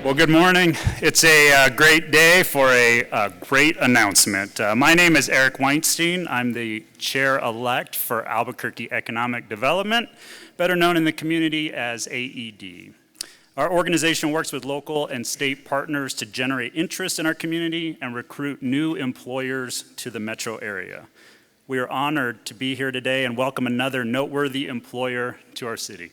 Well, good morning. It's a great day for a great announcement. My name is Eric Weinstein. I'm the chair-elect for Albuquerque Economic Development, better known in the community as AED. Our organization works with local and state partners to generate interest in our community and recruit new employers to the metro area. We are honored to be here today and welcome another noteworthy employer to our city.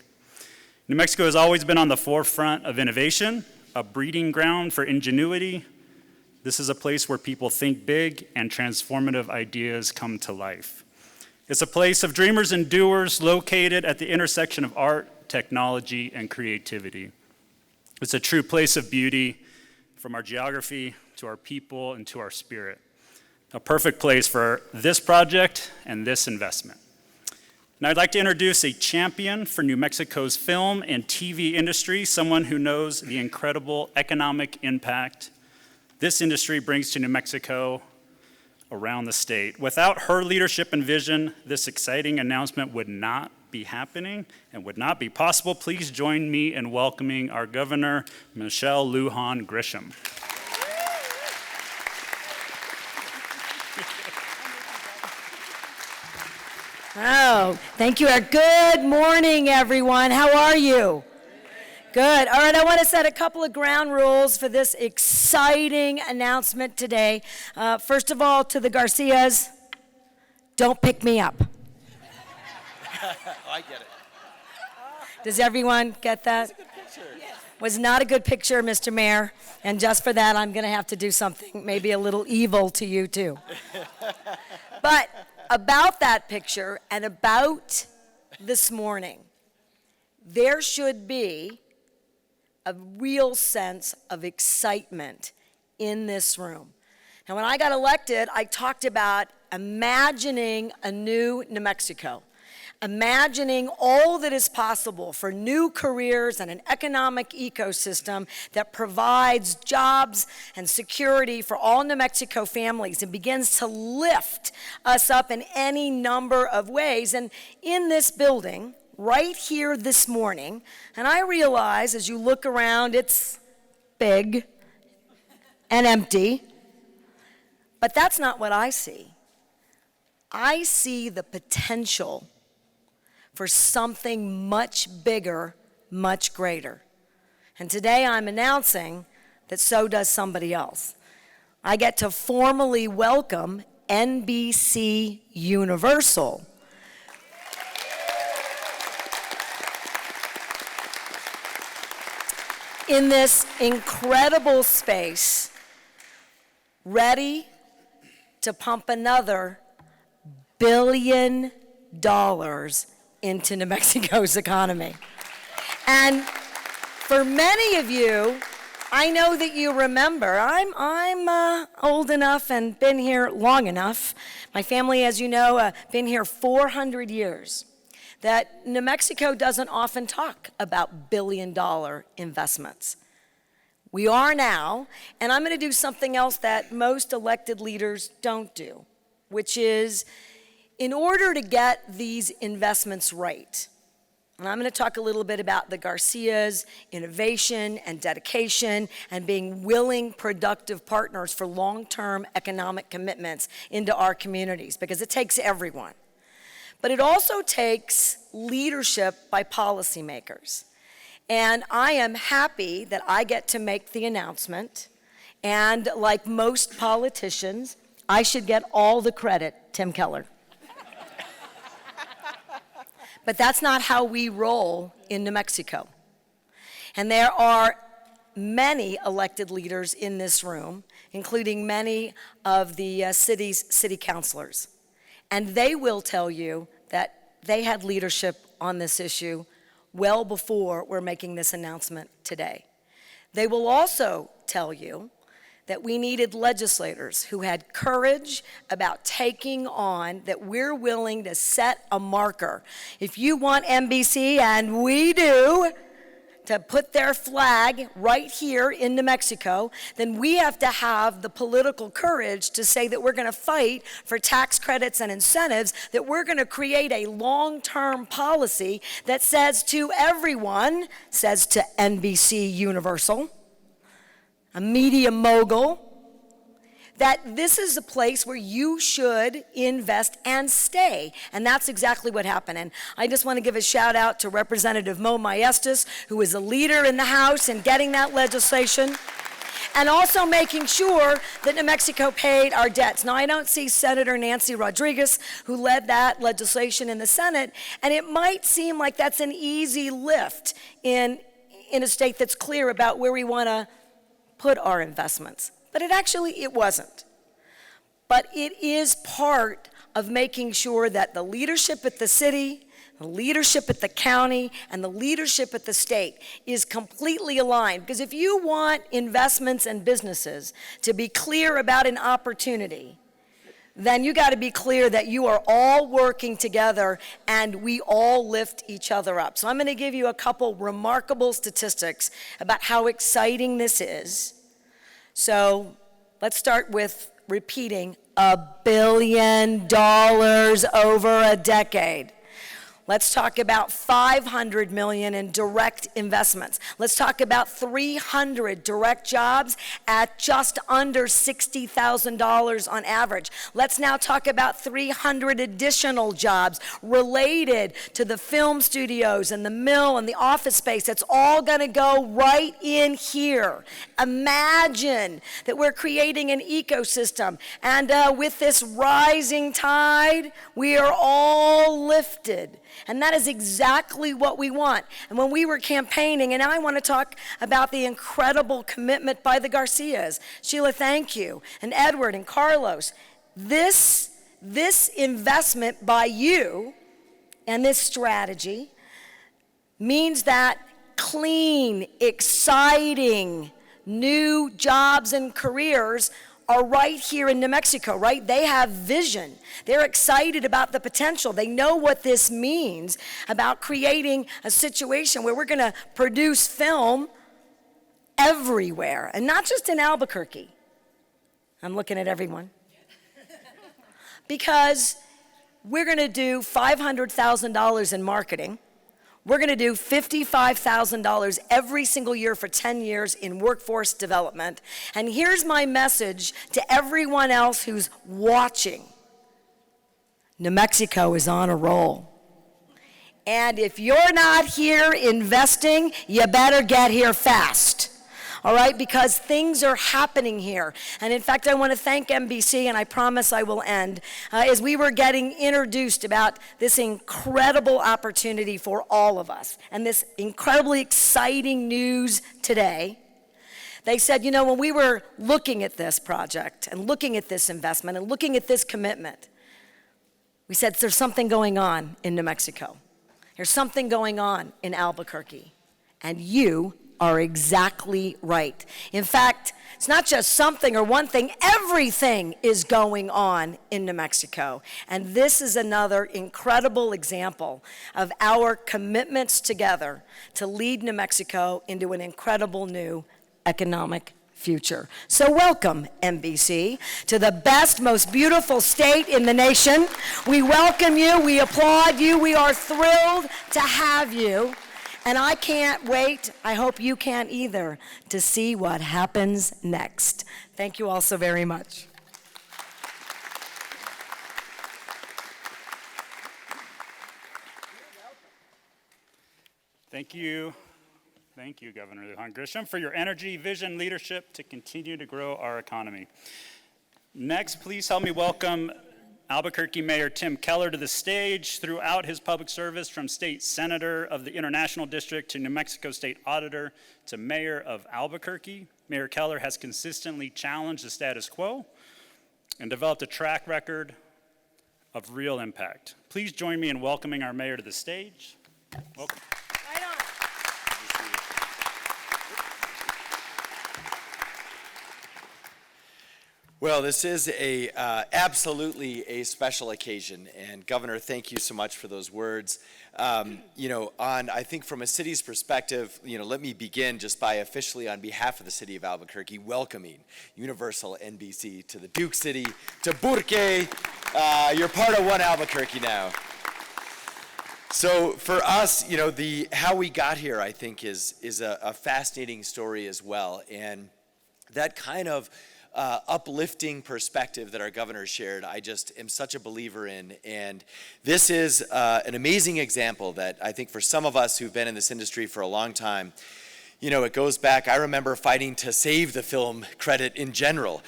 New Mexico has always been on the forefront of innovation, a breeding ground for ingenuity. This is a place where people think big and transformative ideas come to life. It's a place of dreamers and doers located at the intersection of art, technology, and creativity. It's a true place of beauty from our geography to our people and to our spirit. A perfect place for this project and this investment. Now I'd like to introduce a champion for New Mexico's film and TV industry, someone who knows the incredible economic impact this industry brings to New Mexico around the state. Without her leadership and vision, this exciting announcement would not be happening and would not be possible. Please join me in welcoming our governor, Michelle Lujan Grisham. Oh, thank you, Eric. Good morning, everyone. How are you? Good. All right, I want to set a couple of ground rules for this exciting announcement today. First of all, to the Garcias, don't pick me up. I get it. Does everyone get that? That's a good picture. Yes. Was not a good picture, Mr. Mayor. And just for that, I'm going to have to do something maybe a little evil to you, too. But about that picture and about this morning, there should be a real sense of excitement in this room. Now, when I got elected, I talked about imagining a new New Mexico, imagining all that is possible for new careers and an economic ecosystem that provides jobs and security for all New Mexico families and begins to lift us up in any number of ways. And in this building, right here this morning, and I realize as you look around, it's big and empty, but that's not what I see. I see the potential for something much bigger, much greater. And today I'm announcing that so does somebody else. I get to formally welcome NBCUniversal. In this incredible space, ready to pump another $1 billion into New Mexico's economy. And for many of you, I know that you remember, I'm old enough and been here long enough. My family, as you know, been here 400 years. That New Mexico doesn't often talk about billion-dollar investments. We are now, and I'm going to do something else that most elected leaders don't do, which is, in order to get these investments right, and I'm going to talk a little bit about the Garcias' innovation and dedication and being willing, productive partners for long-term economic commitments into our communities, because it takes everyone. But it also takes leadership by policymakers. And I am happy that I get to make the announcement. And like most politicians, I should get all the credit, Tim Keller. But that's not how we roll in New Mexico. And there are many elected leaders in this room, including many of the city's city councilors. And they will tell you that they had leadership on this issue well before we're making this announcement today. They will also tell you that we needed legislators who had courage about taking on, that we're willing to set a marker. If you want NBC, and we do, to put their flag right here in New Mexico, then we have to have the political courage to say that we're going to fight for tax credits and incentives, that we're going to create a long-term policy that says to everyone, says to NBCUniversal, a media mogul, that this is a place where you should invest and stay. And that's exactly what happened. And I just want to give a shout out to Representative Mo Maestas, who is a leader in the House in getting that legislation, and also making sure that New Mexico paid our debts. Now, I don't see Senator Nancy Rodriguez, who led that legislation in the Senate, and it might seem like that's an easy lift in a state that's clear about where we want to put our investments. But it wasn't. But it is part of making sure that the leadership at the city, the leadership at the county, and the leadership at the state is completely aligned. Because if you want investments and businesses to be clear about an opportunity, then you got to be clear that you are all working together and we all lift each other up. So I'm going to give you a couple remarkable statistics about how exciting this is. So let's start with repeating $1 billion over a decade. Let's talk about $500 million in direct investments. Let's talk about 300 direct jobs at just under $60,000 on average. Let's now talk about 300 additional jobs related to the film studios and the mill and the office space. It's all going to go right in here. Imagine that we're creating an ecosystem, and with this rising tide, we are all lifted. And that is exactly what we want. And when we were campaigning, and now I want to talk about the incredible commitment by the Garcias. Sheila, thank you. And Edward and Carlos. This investment by you and this strategy means that clean, exciting, new jobs and careers are right here in New Mexico, right? They have vision. They're excited about the potential. They know what this means about creating a situation where we're going to produce film everywhere, and not just in Albuquerque. I'm looking at everyone. Because we're going to do $500,000 in marketing. We're going to do $55,000 every single year for 10 years in workforce development. And here's my message to everyone else who's watching. New Mexico is on a roll. And if you're not here investing, you better get here fast. All right, because things are happening here. And in fact, I want to thank NBC, and I promise I will end, as we were getting introduced about this incredible opportunity for all of us, and this incredibly exciting news today. They said, you know, when we were looking at this project, and looking at this investment, and looking at this commitment, we said, there's something going on in New Mexico. There's something going on in Albuquerque. And you are exactly right. In fact, it's not just something or one thing, everything is going on in New Mexico. And this is another incredible example of our commitments together to lead New Mexico into an incredible new economic future. So welcome, NBC, to the best, most beautiful state in the nation. We welcome you, we applaud you, we are thrilled to have you. And I can't wait, I hope you can't either, to see what happens next. Thank you all so very much. Thank you. Thank you, Governor Lujan Grisham, for your energy, vision, leadership to continue to grow our economy. Next, please help me welcome Albuquerque Mayor Tim Keller to the stage. Throughout his public service, from state senator of the International District to New Mexico State Auditor to mayor of Albuquerque, Mayor Keller has consistently challenged the status quo and developed a track record of real impact. Please join me in welcoming our mayor to the stage. Welcome. Right on. Well, this is absolutely a special occasion, and Governor, thank you so much for those words. I think from a city's perspective, let me begin just by officially, on behalf of the city of Albuquerque, welcoming Universal NBC to the Duke City, to Burque. You're part of one Albuquerque now. So for us, how we got here, I think, is a fascinating story as well. And that kind of uplifting perspective that our governor shared, I just am such a believer in. And this is an amazing example that I think for some of us who've been in this industry for a long time, you know, it goes back. I remember fighting to save the film credit in general.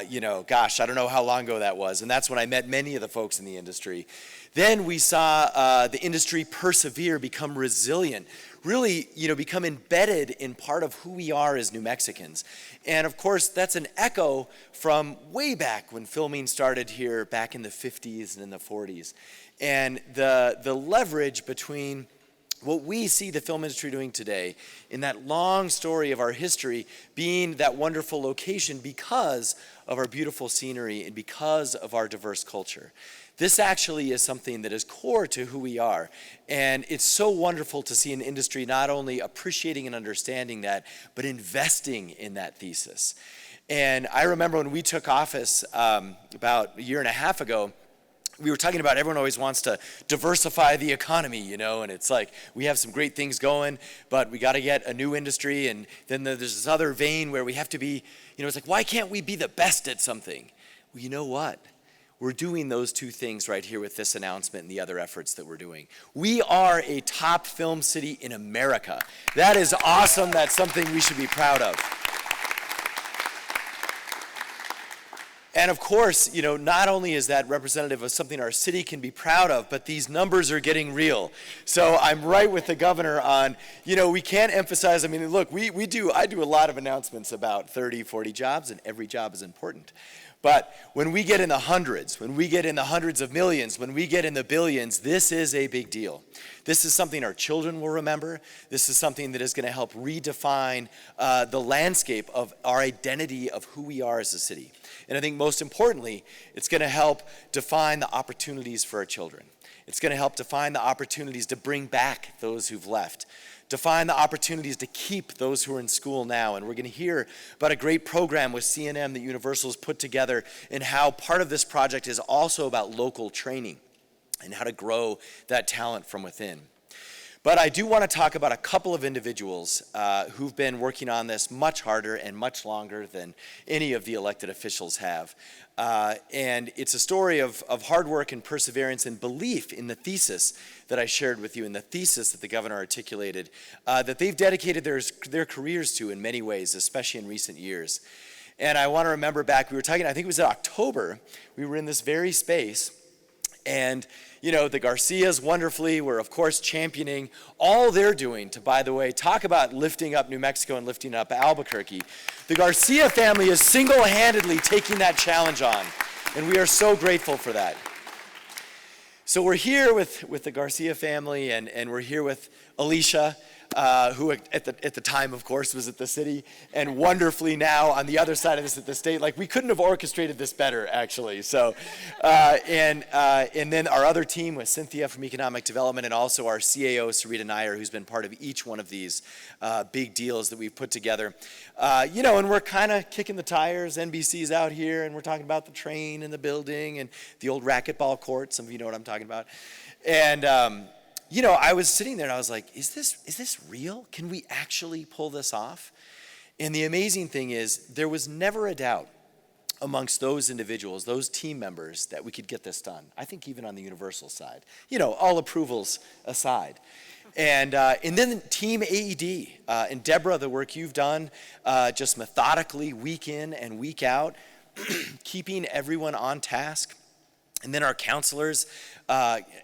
You know, gosh, I don't know how long ago that was. And that's when I met many of the folks in the industry. Then we saw the industry persevere, become resilient, really, you know, become embedded in part of who we are as New Mexicans. And of course, that's an echo from way back when filming started here back in the 50s and in the 40s. And the leverage between what we see the film industry doing today in that long story of our history being that wonderful location because of our beautiful scenery and because of our diverse culture. This actually is something that is core to who we are. And it's so wonderful to see an industry not only appreciating and understanding that, but investing in that thesis. And I remember when we took office about a year and a half ago, we were talking about everyone always wants to diversify the economy, you know, and it's like we have some great things going, but we got to get a new industry. And then there's this other vein where we have to be, you know, it's like, why can't we be the best at something? Well, you know what? We're doing those two things right here with this announcement and the other efforts that we're doing. We are a top film city in America. That is awesome. That's something we should be proud of. And of course, you know, not only is that representative of something our city can be proud of, but these numbers are getting real. So I'm right with the governor on, you know, we can't emphasize, I mean, look, I do a lot of announcements about 30, 40 jobs, and every job is important. But when we get in the hundreds, when we get in the hundreds of millions, when we get in the billions, this is a big deal. This is something our children will remember. This is something that is going to help redefine the landscape of our identity of who we are as a city. And I think most importantly, it's going to help define the opportunities for our children. It's going to help define the opportunities to bring back those who've left, define the opportunities to keep those who are in school now. And we're going to hear about a great program with CNM that Universal has put together and how part of this project is also about local training and how to grow that talent from within. But I do want to talk about a couple of individuals who've been working on this much harder and much longer than any of the elected officials have. And it's a story of hard work and perseverance and belief in the thesis that I shared with you, and the thesis that the governor articulated, that they've dedicated their careers to in many ways, especially in recent years. And I want to remember back, we were talking, I think it was in October, we were in this very space, and you know, the Garcias wonderfully were, of course, championing all they're doing to, by the way, talk about lifting up New Mexico and lifting up Albuquerque. The Garcia family is single-handedly taking that challenge on, and we are so grateful for that. So we're here with the Garcia family, and we're here with Alicia, who at the time, of course, was at the city, and wonderfully now on the other side of this at the state. Like, we couldn't have orchestrated this better, actually. So, and then our other team with Cynthia from Economic Development, and also our CAO, Sarita Nair, who's been part of each one of these big deals that we've put together. You know, and we're kind of kicking the tires. NBC's out here, and we're talking about the train and the building and the old racquetball court. Some of you know what I'm talking about. And you know, I was sitting there and I was like, is this real? Can we actually pull this off? And the amazing thing is, there was never a doubt amongst those individuals, those team members, that we could get this done. I think even on the Universal side, you know, all approvals aside. And then Team AED, and Deborah, the work you've done, just methodically, week in and week out, keeping everyone on task. And then our counselors,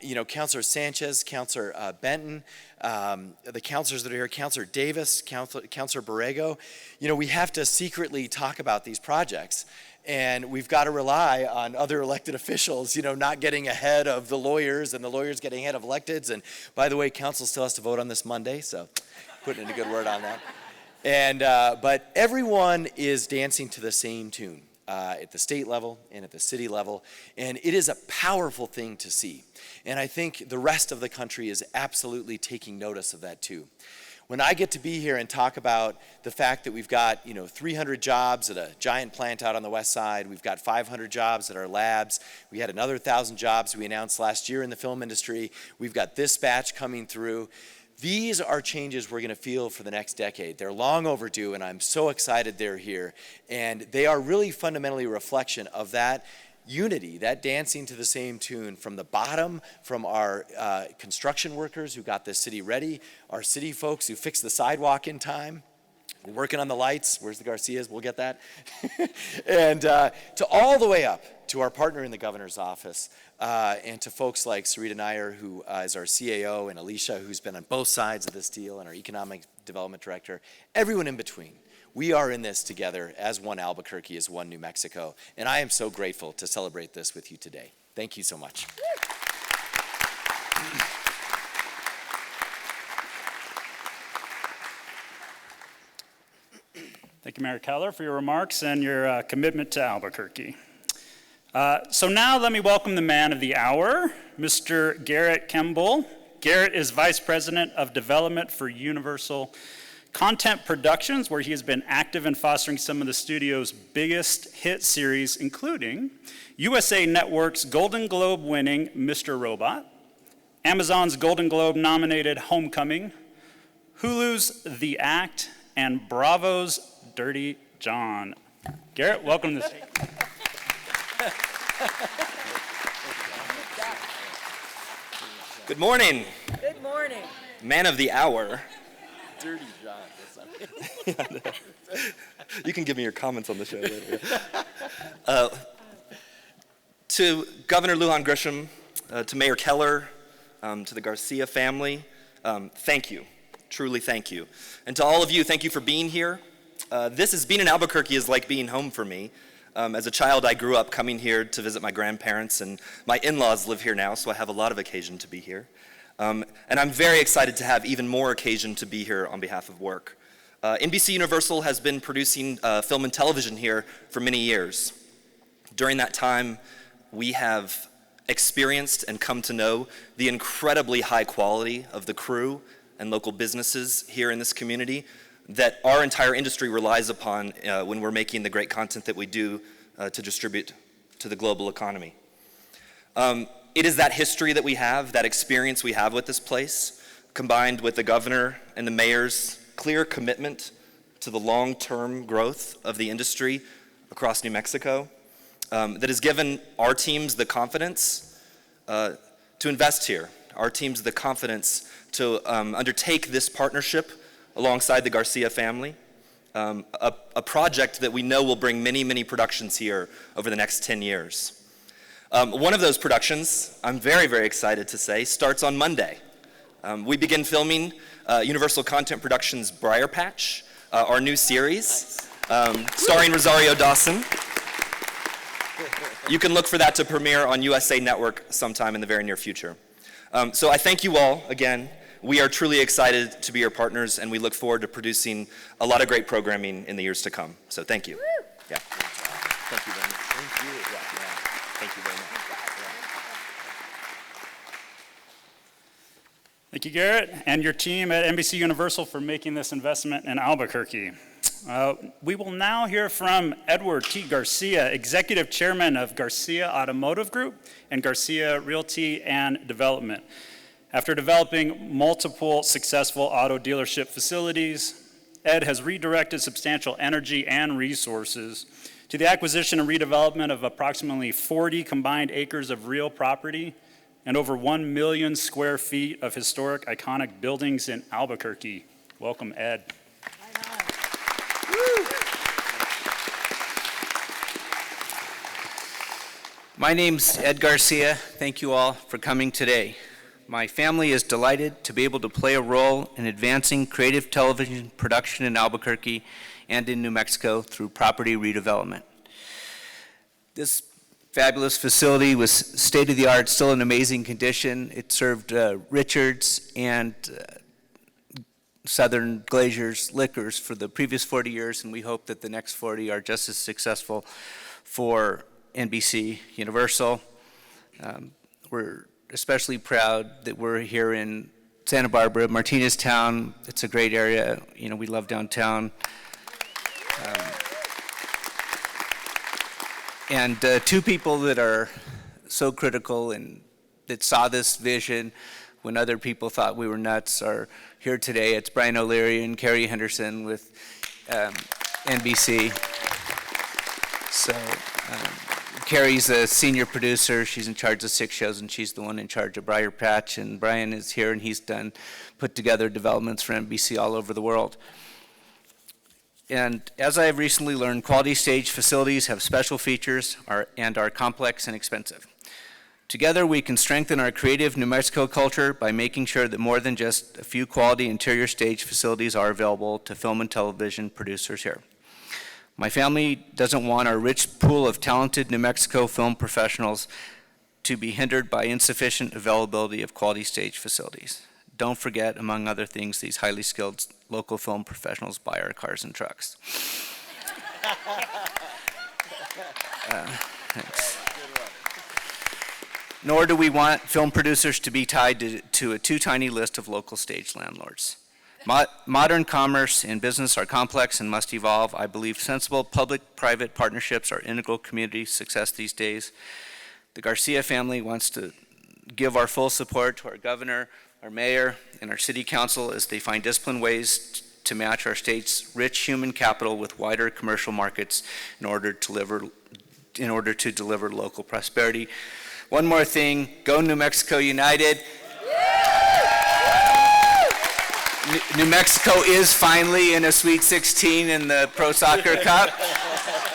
you know, Counselor Sanchez, Counselor Benton, the counselors that are here, Counselor Davis, Counselor Borrego. You know, we have to secretly talk about these projects. And we've got to rely on other elected officials, you know, not getting ahead of the lawyers and the lawyers getting ahead of electeds. And by the way, council still has to vote on this Monday, so putting in a good word on that. And but everyone is dancing to the same tune. At the state level and at the city level, and it is a powerful thing to see. And I think the rest of the country is absolutely taking notice of that too. When I get to be here and talk about the fact that we've got, you know, 300 jobs at a giant plant out on the west side, we've got 500 jobs at our labs, we had another 1,000 jobs we announced last year in the film industry, we've got this batch coming through. These are changes we're going to feel for the next decade. They're long overdue, and I'm so excited they're here. And they are really fundamentally a reflection of that unity, that dancing to the same tune from the bottom, from our construction workers who got this city ready, our city folks who fixed the sidewalk in time. We're working on the lights. Where's the Garcias? We'll get that. And to all the way up to our partner in the governor's office, and to folks like Sarita Nair, who is our CAO, and Alicia, who's been on both sides of this deal, and our economic development director, everyone in between. We are in this together as one Albuquerque, as one New Mexico, and I am so grateful to celebrate this with you today. Thank you so much. Thank you, Mayor Keller, for your remarks and your commitment to Albuquerque. So now let me welcome the man of the hour, Mr. Garrett Kemble. Garrett is Vice President of Development for Universal Content Productions, where he has been active in fostering some of the studio's biggest hit series, including USA Network's Golden Globe winning Mr. Robot, Amazon's Golden Globe nominated Homecoming, Hulu's The Act, and Bravo's Dirty John. Garrett, welcome to the stage. Good morning. Good morning. Man of the hour. Dirty John. You can give me your comments on the show later. To Governor Lujan Grisham, to Mayor Keller, to the Garcia family, thank you. Truly thank you. And to all of you, thank you for being here. Being in Albuquerque is like being home for me. As a child, I grew up coming here to visit my grandparents, and my in-laws live here now, so I have a lot of occasion to be here. And I'm very excited to have even more occasion to be here on behalf of work. NBCUniversal has been producing film and television here for many years. During that time, we have experienced and come to know the incredibly high quality of the crew and local businesses here in this community that our entire industry relies upon when we're making the great content that we do to distribute to the global economy. It is that history that we have, that experience we have with this place, combined with the governor and the mayor's clear commitment to the long-term growth of the industry across New Mexico, that has given our teams the confidence to invest here, our teams the confidence to undertake this partnership alongside the Garcia family, a project that we know will bring many, many productions here over the next 10 years. One of those productions, I'm very, very excited to say, starts on Monday. We begin filming Universal Content Productions' Briar Patch, our new series, starring Rosario Dawson. You can look for that to premiere on USA Network sometime in the very near future. So I thank you all again. We are truly excited to be your partners, and we look forward to producing a lot of great programming in the years to come. So thank you. Yeah. Thank you very much. Thank you. Thank you very much. Thank you, Garrett, and your team at NBCUniversal for making this investment in Albuquerque. We will now hear from Edward T. Garcia, Executive Chairman of Garcia Automotive Group and Garcia Realty and Development. After developing multiple successful auto dealership facilities, Ed has redirected substantial energy and resources to the acquisition and redevelopment of approximately 40 combined acres of real property and over 1 million square feet of historic iconic buildings in Albuquerque. Welcome, Ed. My name's Ed Garcia. Thank you all for coming today. My family is delighted to be able to play a role in advancing creative television production in Albuquerque and in New Mexico through property redevelopment. This fabulous facility was state-of-the-art, still in amazing condition. It served Richards and Southern Glazers liquors for the previous 40 years, and we hope that the next 40 are just as successful for NBC Universal. We're especially proud that we're here in Santa Barbara, Martinez Town. It's a great area. You know, we love downtown. And two people that are so critical and that saw this vision when other people thought we were nuts are here today. It's Brian O'Leary and Carrie Henderson with NBC. So Carrie's a senior producer. She's in charge of 6 shows, and she's the one in charge of Briar Patch. And Brian is here, and he's put together developments for NBC all over the world. And as I have recently learned, quality stage facilities have special features and are complex and expensive. Together, we can strengthen our creative New Mexico culture by making sure that more than just a few quality interior stage facilities are available to film and television producers here. My family doesn't want our rich pool of talented New Mexico film professionals to be hindered by insufficient availability of quality stage facilities. Don't forget, among other things, these highly skilled local film professionals buy our cars and trucks. Thanks. Nor do we want film producers to be tied to a too tiny list of local stage landlords. Modern commerce and business are complex and must evolve. I believe sensible public-private partnerships are integral community success these days. The Garcia family wants to give our full support to our governor, our mayor, and our city council as they find disciplined ways to match our state's rich human capital with wider commercial markets in order to deliver local prosperity. One more thing, go New Mexico United. New Mexico is finally in a Sweet 16 in the Pro Soccer Cup,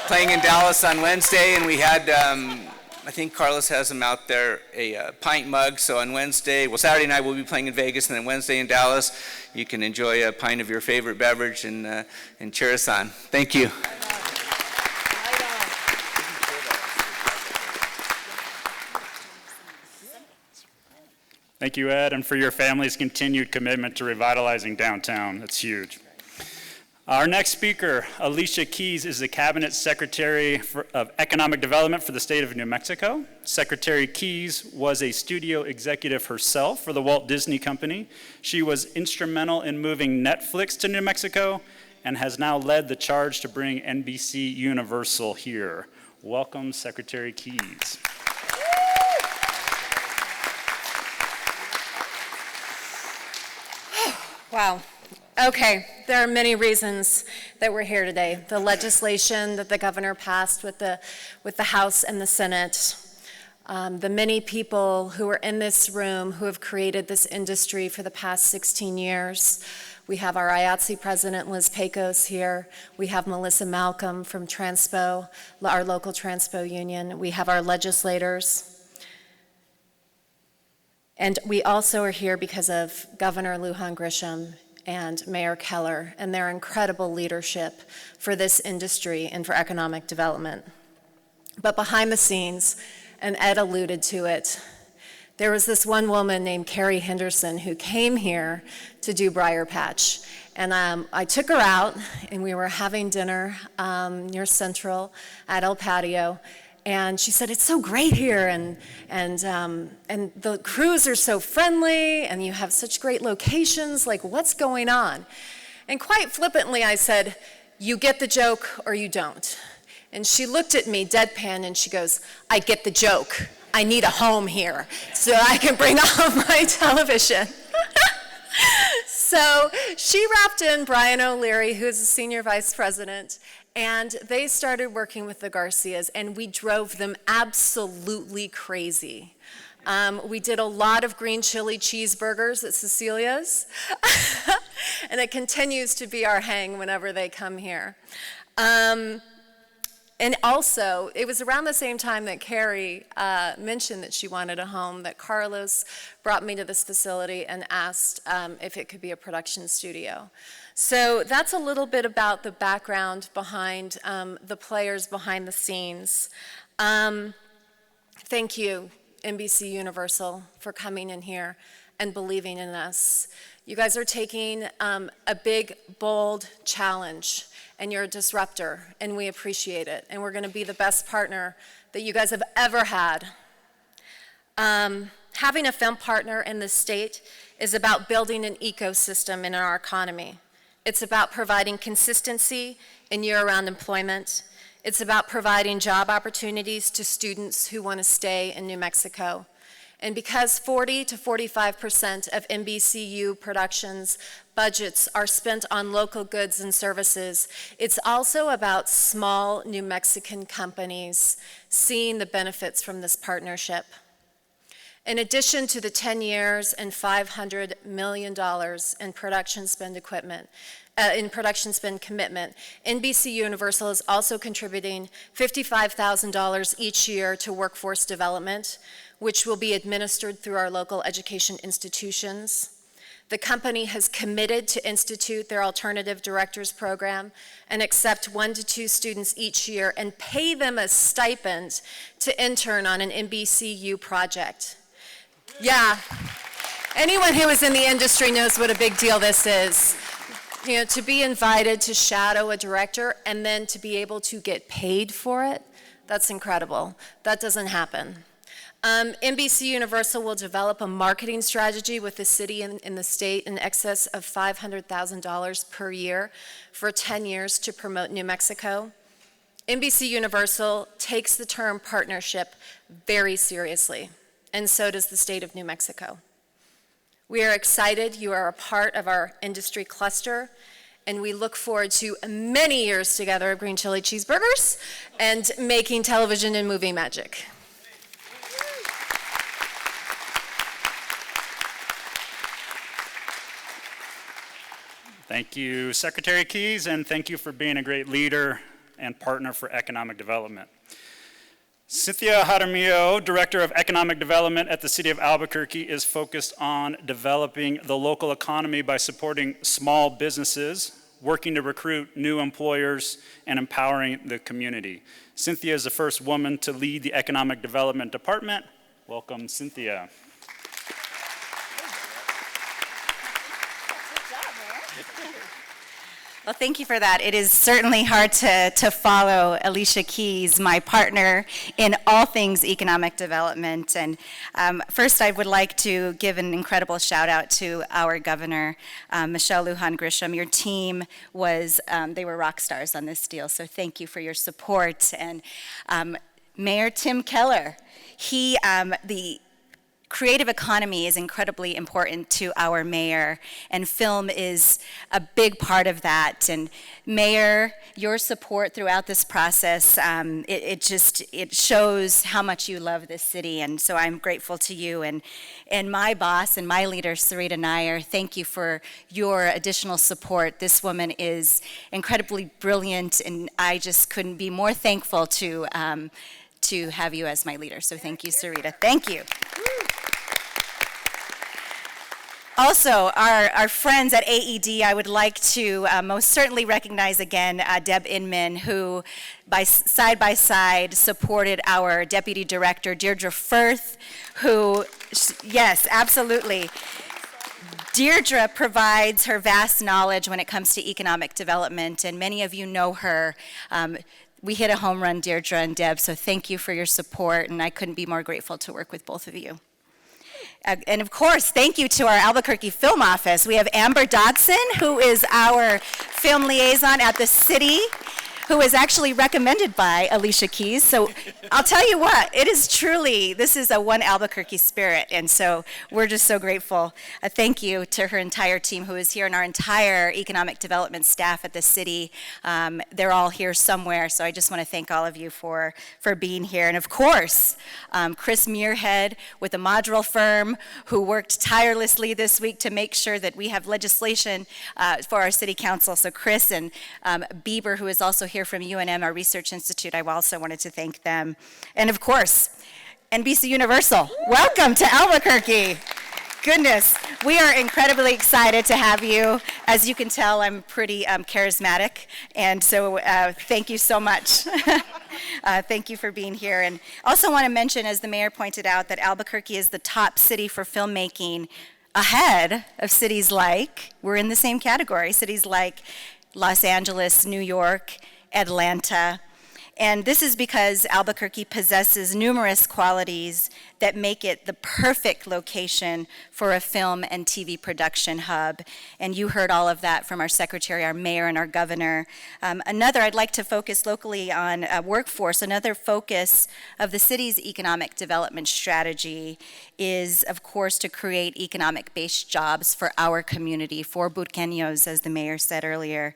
playing in Dallas on Wednesday, and we had, I think Carlos has them out there, a pint mug, so on Saturday night we'll be playing in Vegas, and then Wednesday in Dallas, you can enjoy a pint of your favorite beverage and cheer us on. Thank you. Thank you, Ed, and for your family's continued commitment to revitalizing downtown. That's huge. Our next speaker, Alicia Keys, is the Cabinet Secretary of Economic Development for the state of New Mexico. Secretary Keys was a studio executive herself for the Walt Disney Company. She was instrumental in moving Netflix to New Mexico and has now led the charge to bring NBCUniversal here. Welcome, Secretary Keys. Wow. Okay, there are many reasons that we're here today. The legislation that the governor passed with the House and the Senate, the many people who are in this room who have created this industry for the past 16 years. We have our IATSE president, Liz Pecos, here. We have Melissa Malcolm from Transpo, our local Transpo union. We have our legislators. And we also are here because of Governor Lujan Grisham and Mayor Keller and their incredible leadership for this industry and for economic development. But behind the scenes, and Ed alluded to it, there was this one woman named Carrie Henderson who came here to do Briar Patch. And I took her out, and we were having dinner near Central at El Patio. And she said, "It's so great here, and the crews are so friendly, and you have such great locations, like what's going on?" And quite flippantly I said, "You get the joke or you don't." And she looked at me deadpan and she goes, "I get the joke. I need a home here so I can bring on my television." So she wrapped in Brian O'Leary, who's the senior vice president, and they started working with the Garcias, and we drove them absolutely crazy. We did a lot of green chili cheeseburgers at Cecilia's, and it continues to be our hang whenever they come here. And also, it was around the same time that Carrie mentioned that she wanted a home that Carlos brought me to this facility and asked if it could be a production studio. So that's a little bit about the background behind the players behind the scenes. Thank you, NBCUniversal, for coming in here and believing in us. You guys are taking a big, bold challenge, and you're a disruptor, and we appreciate it. And we're going to be the best partner that you guys have ever had. Having a film partner in the state is about building an ecosystem in our economy. It's about providing consistency in year-round employment. It's about providing job opportunities to students who want to stay in New Mexico. And because 40 to 45% of NBCU Productions budgets are spent on local goods and services, it's also about small New Mexican companies seeing the benefits from this partnership. In addition to the 10 years and $500 million in production spend commitment, NBCUniversal is also contributing $55,000 each year to workforce development, which will be administered through our local education institutions. The company has committed to institute their Alternative Directors Program and accept 1 to 2 students each year and pay them a stipend to intern on an NBCU project. Yeah, anyone who is in the industry knows what a big deal this is. You know, to be invited to shadow a director and then to be able to get paid for it, that's incredible. That doesn't happen. NBCUniversal will develop a marketing strategy with the city and the state in excess of $500,000 per year for 10 years to promote New Mexico. NBCUniversal takes the term partnership very seriously, and so does the state of New Mexico. We are excited you are a part of our industry cluster, and we look forward to many years together of green chili cheeseburgers and making television and movie magic. Thank you, Secretary Keys, and thank you for being a great leader and partner for economic development. Cynthia Jaramillo, Director of Economic Development at the City of Albuquerque, is focused on developing the local economy by supporting small businesses, working to recruit new employers, and empowering the community. Cynthia is the first woman to lead the Economic Development Department. Welcome, Cynthia. Well, thank you for that. It is certainly hard to follow Alicia Keys, my partner in all things economic development. And first, I would like to give an incredible shout out to our governor, Michelle Lujan Grisham. Your team was, they were rock stars on this deal, so thank you for your support. And Mayor Tim Keller, the creative economy is incredibly important to our mayor, and film is a big part of that. And Mayor, your support throughout this process, it shows how much you love this city, and so I'm grateful to you. And my boss and my leader, Sarita Nair, thank you for your additional support. This woman is incredibly brilliant, and I just couldn't be more thankful to have you as my leader. So thank you, Sarita. Thank you. Also, our friends at AED, I would like to most certainly recognize again Deb Inman, who side by side supported our Deputy Director, Deirdre Firth, who, yes, absolutely. Deirdre provides her vast knowledge when it comes to economic development, and many of you know her. We hit a home run, Deirdre and Deb, so thank you for your support, and I couldn't be more grateful to work with both of you. And of course, thank you to our Albuquerque Film Office. We have Amber Dodson, who is our film liaison at the city, who is actually recommended by Alicia Keys. So I'll tell you what, it is truly, this is a one Albuquerque spirit, and so we're just so grateful. Thank you to her entire team who is here, and our entire economic development staff at the city. They're all here somewhere, so I just want to thank all of you for being here. And of course, Chris Muirhead with the Module firm, who worked tirelessly this week to make sure that we have legislation for our city council. So Chris and Bieber, who is also here from UNM, our research institute, I also wanted to thank them. And of course, NBCUniversal, welcome to Albuquerque. Goodness, we are incredibly excited to have you. As you can tell, I'm pretty charismatic, and so thank you so much. Thank you for being here. And also want to mention, as the mayor pointed out, that Albuquerque is the top city for filmmaking, ahead of cities like, we're in the same category, cities like Los Angeles, New York, Atlanta. And this is because Albuquerque possesses numerous qualities that make it the perfect location for a film and TV production hub. And you heard all of that from our secretary, our mayor, and our governor. I'd like to focus locally on workforce. Another focus of the city's economic development strategy is, of course, to create economic-based jobs for our community, for Burqueños, as the mayor said earlier.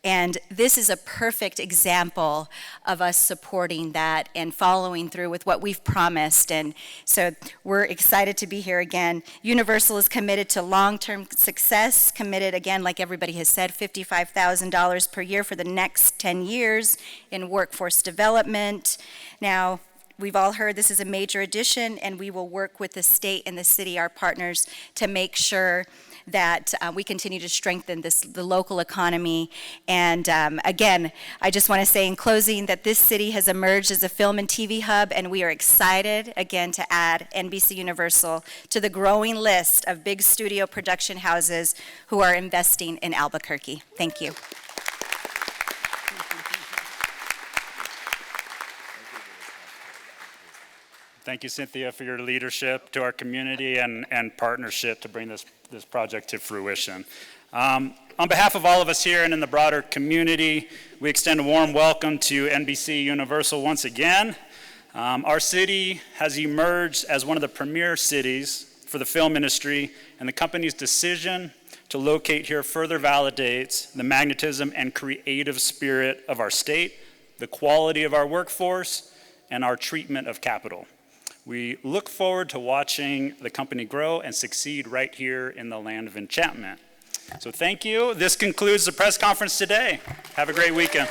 And this is a perfect example of us supporting that and following through with what we've promised. And so we're excited to be here again. Universal is committed to long-term success, committed, again, like everybody has said, $55,000 per year for the next 10 years in workforce development. Now, we've all heard this is a major addition, and we will work with the state and the city, our partners, to make sure that we continue to strengthen the local economy. And again, I just want to say in closing that this city has emerged as a film and TV hub, and we are excited, again, to add NBCUniversal to the growing list of big studio production houses who are investing in Albuquerque. Thank you. Thank you, Cynthia, for your leadership to our community and partnership to bring this project to fruition. On behalf of all of us here and in the broader community, we extend a warm welcome to NBCUniversal once again. Our city has emerged as one of the premier cities for the film industry, and the company's decision to locate here further validates the magnetism and creative spirit of our state, the quality of our workforce, and our treatment of capital. We look forward to watching the company grow and succeed right here in the land of enchantment. So thank you. This concludes the press conference today. Have a great weekend.